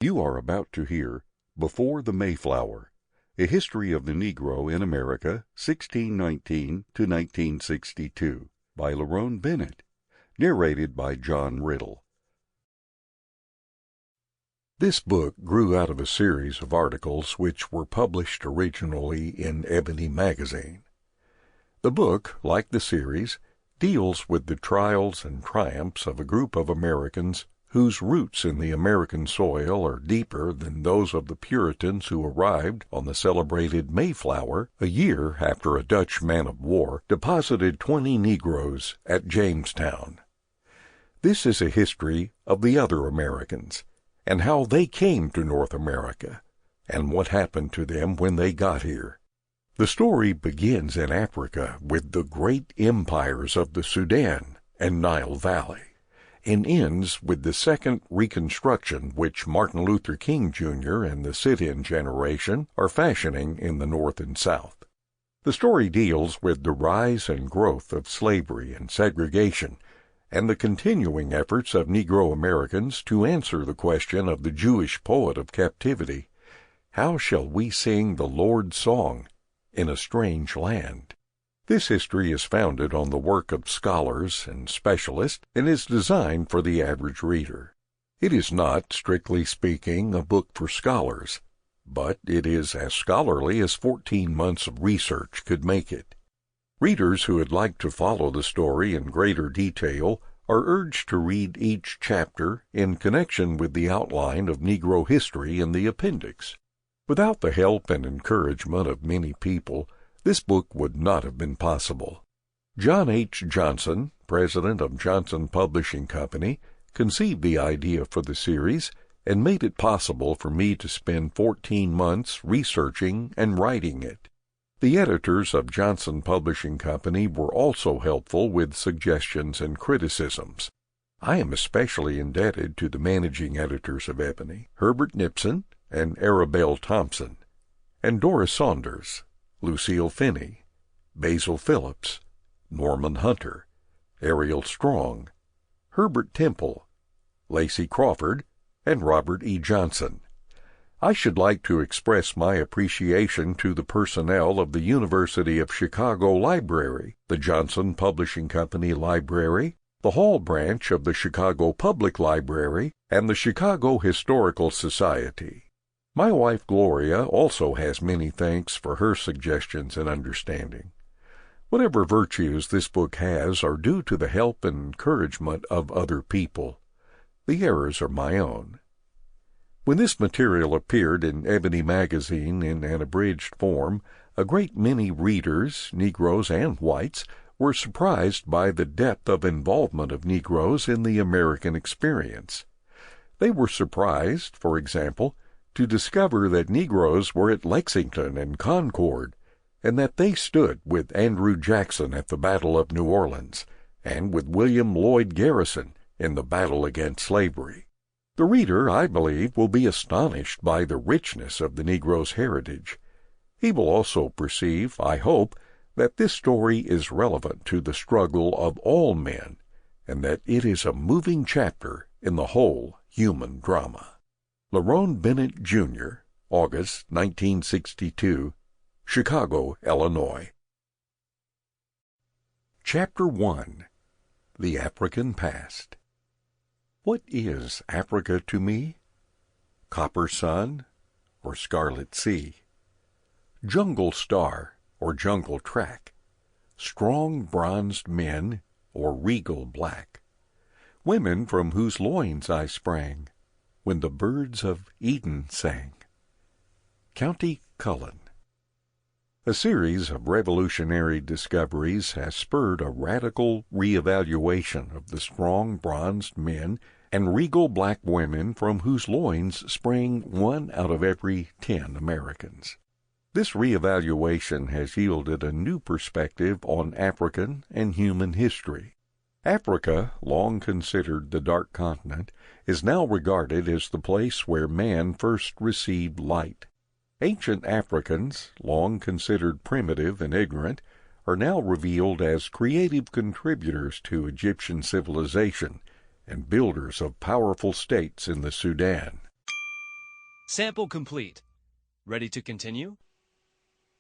You are about to hear Before the Mayflower, A History of the Negro in America, 1619 to 1962, by Lerone Bennett, narrated by John Ridle. This book grew out of a series of articles which were published originally in Ebony magazine. The book, like the series, deals with the trials and triumphs of a group of Americans whose roots in the American soil are deeper than those of the Puritans who arrived on the celebrated Mayflower a year after a Dutch man-of-war deposited 20 Negroes at Jamestown. This is a history of the other Americans, and how they came to North America, and what happened to them when they got here. The story begins in Africa with the great empires of the Sudan and Nile Valley, and ends with the second Reconstruction which Martin Luther King Jr. and the sit-in generation are fashioning in the North and South. The story deals with the rise and growth of slavery and segregation, and the continuing efforts of Negro Americans to answer the question of the Jewish poet of captivity, "How shall we sing the Lord's song in a strange land?" This history is founded on the work of scholars and specialists and is designed for the average reader. It is not, strictly speaking, a book for scholars, but it is as scholarly as 14 months of research could make it. Readers who would like to follow the story in greater detail are urged to read each chapter in connection with the outline of Negro history in the appendix. Without the help and encouragement of many people, this book would not have been possible. John H. Johnson, president of Johnson Publishing Company, conceived the idea for the series and made it possible for me to spend 14 months researching and writing it. The editors of Johnson Publishing Company were also helpful with suggestions and criticisms. I am especially indebted to the managing editors of Ebony, Herbert Nipson and Arabelle Thompson, and Doris Saunders, Lucille Finney, Basil Phillips, Norman Hunter, Ariel Strong, Herbert Temple, Lacey Crawford, and Robert E. Johnson. I should like to express my appreciation to the personnel of the University of Chicago Library, the Johnson Publishing Company Library, the Hall Branch of the Chicago Public Library, and the Chicago Historical Society. My wife Gloria also has many thanks for her suggestions and understanding. Whatever virtues this book has are due to the help and encouragement of other people. The errors are my own. When this material appeared in Ebony magazine in an abridged form, a great many readers, Negroes and whites, were surprised by the depth of involvement of Negroes in the American experience. They were surprised, for example, to discover that Negroes were at Lexington and Concord, and that they stood with Andrew Jackson at the Battle of New Orleans, and with William Lloyd Garrison in the battle against slavery. The reader, I believe, will be astonished by the richness of the Negro's heritage. He will also perceive, I hope, that this story is relevant to the struggle of all men, and that it is a moving chapter in the whole human drama. Lerone Bennett, Jr., August 1962, Chicago, Illinois. Chapter 1. The African Past. What is Africa to me? Copper sun or scarlet sea? Jungle star or jungle track? Strong bronzed men or regal black? Women from whose loins I sprang when the birds of Eden sang. County Cullen. A series of revolutionary discoveries has spurred a radical reevaluation of the strong bronzed men and regal black women from whose loins sprang 1 out of every 10 Americans. This reevaluation has yielded a new perspective on African and human history. Africa, long considered the Dark Continent, is now regarded as the place where man first received light. Ancient Africans, long considered primitive and ignorant, are now revealed as creative contributors to Egyptian civilization and builders of powerful states in the Sudan. Sample complete. Ready to continue?